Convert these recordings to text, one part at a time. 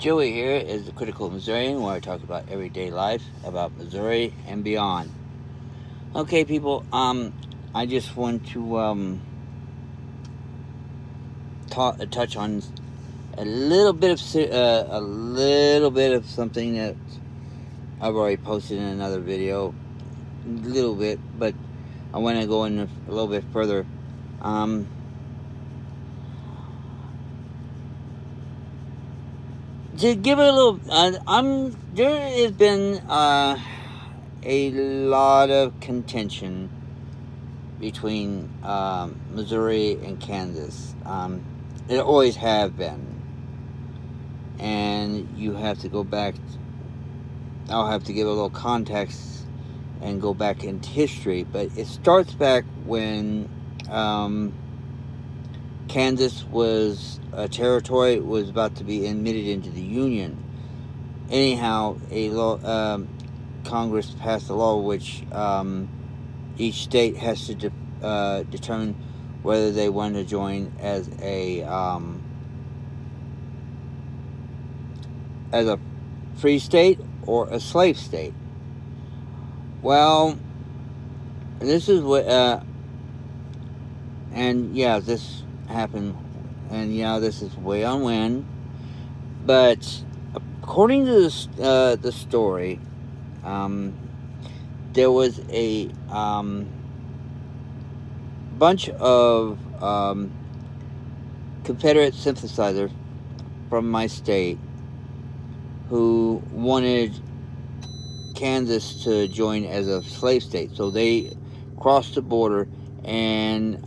Joey here is the Critical Missourian, where I talk about everyday life, about Missouri and beyond. Okay, people. I just want to touch on a little bit of something that I've already posted in another video, a little bit, but I want to go in a little bit further. To give it a little, there has been a lot of contention between Missouri and Kansas. It always have been, and you have to go back. I'll have to give a little context and go back into history, but it starts back when Kansas was a territory, was about to be admitted into the Union. Anyhow, Congress passed a law which each state has to determine whether they want to join as a free state or a slave state. Well, this is what, this happened, and this is way on when, but according to the story, there was a bunch of Confederate sympathizers from my state who wanted Kansas to join as a slave state. So they crossed the border and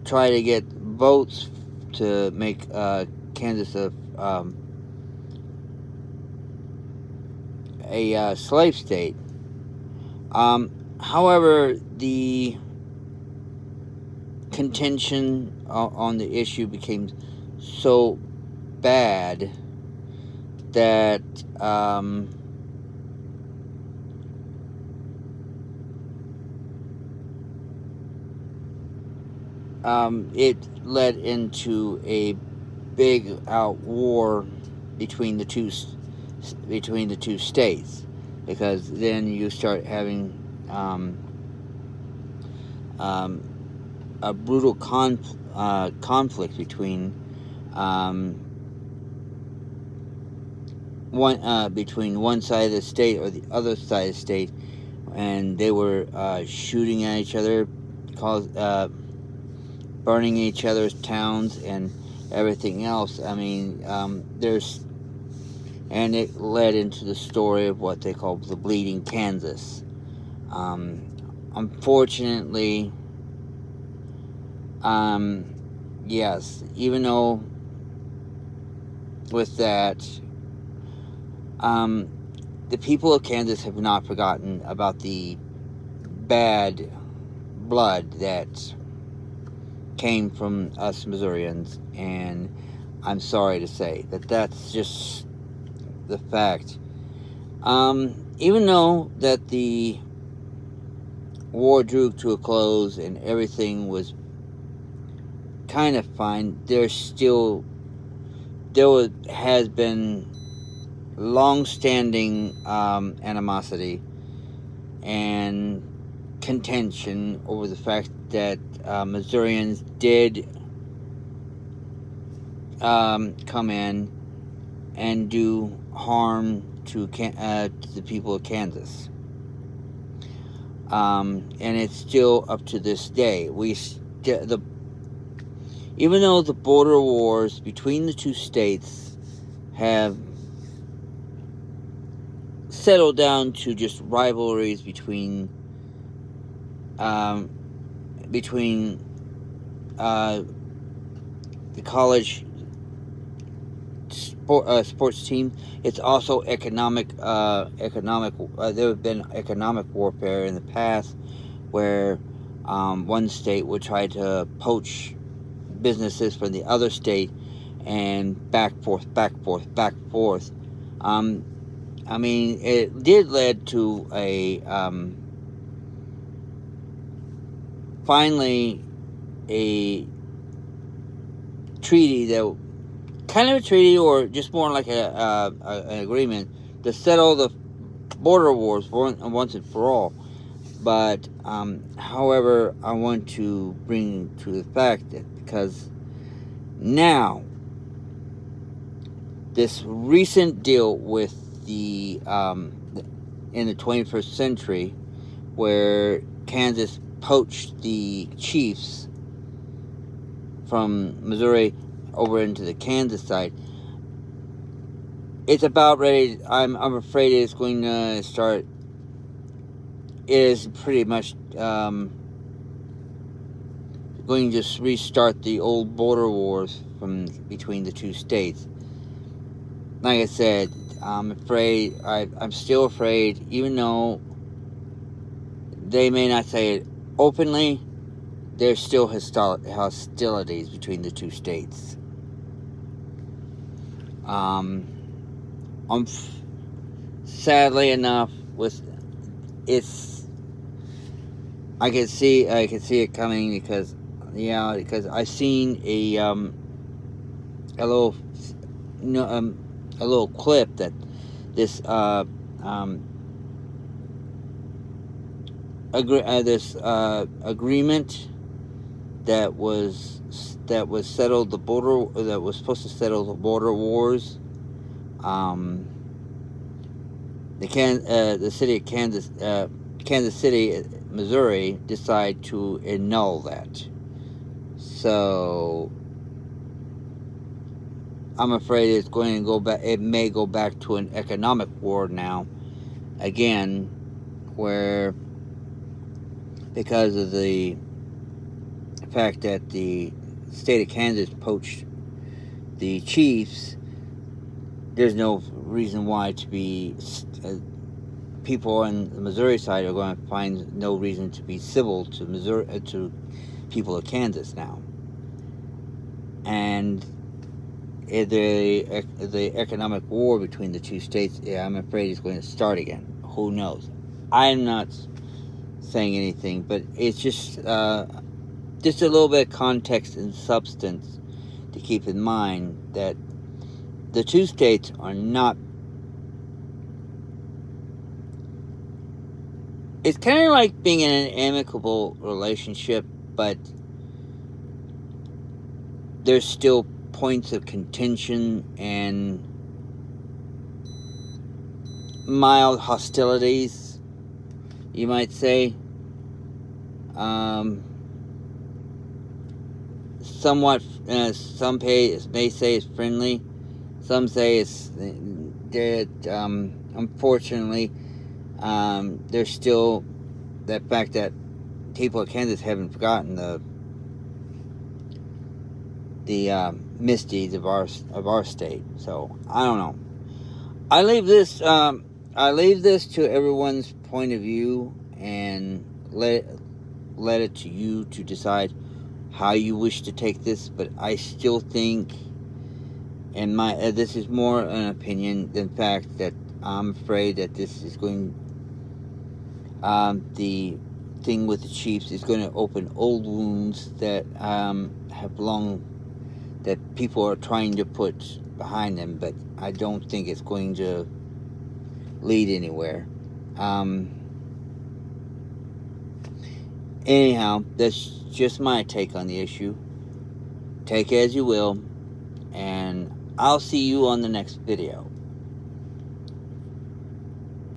try to get votes to make Kansas a slave state. However, the contention on the issue became so bad that it led into a big out war between the two states, because then you start having a brutal conflict between one side of the state or the other side of the state, and they were shooting at each other, burning each other's towns and everything else. I mean, and it led into the story of what they call the Bleeding Kansas. Unfortunately, yes, even though with that, the people of Kansas have not forgotten about the bad blood that came from us Missourians, and I'm sorry to say that that's just the fact. Even though that the war drew to a close and everything was kind of fine, there has been long-standing animosity and contention over the fact that Missourians did come in and do harm to the people of Kansas. And it's still up to this day. Even though the border wars between the two states have settled down to just rivalries between the college sports team, it's also economic. There have been economic warfare in the past, where one state would try to poach businesses from the other state, and back forth. I mean, it did lead to finally a treaty that kind of a treaty, or just more like an agreement to settle the border wars once and for all. But however, I want to bring to the fact that because now this recent deal with the in the 21st century, where Kansas poached the chiefs from Missouri over into the Kansas side, it's about ready. I'm afraid it's going to start. It is pretty much going to just restart the old border wars from between the two states. Like I said, I'm afraid. I'm still afraid, even though they may not say it openly. There's still hostilities between the two states. Sadly enough, I can see it coming because I've seen a little clip that this agreement that was settled that was supposed to settle the border wars. The city of Kansas City, Missouri, decided to annul that. So I'm afraid it's going to go back. It may go back to an economic war now, again, where because of the fact that the state of Kansas poached the chiefs, there's no reason why to be people on the Missouri side are going to find no reason to be civil to to people of Kansas now, and the economic war between the two states, I'm afraid, is going to start again. Who knows? I'm not saying anything, but it's just a little bit of context and substance to keep in mind that the two states are not. It's kind of like being in an amicable relationship, but there's still points of contention and mild hostilities, you might say. Somewhat, some may say it's friendly. Some say it's that. Unfortunately, there's still that fact that people of Kansas haven't forgotten the misdeeds of our state. So I don't know. I leave this to everyone's point of view, and let it to you to decide how you wish to take this. But I still think, and this is more an opinion than fact, that I'm afraid that this is going. The thing with the Chiefs is going to open old wounds that have long, that people are trying to put behind them, but I don't think it's going to lead anywhere. Anyhow, that's just my take on the issue. Take it as you will, and I'll see you on the next video.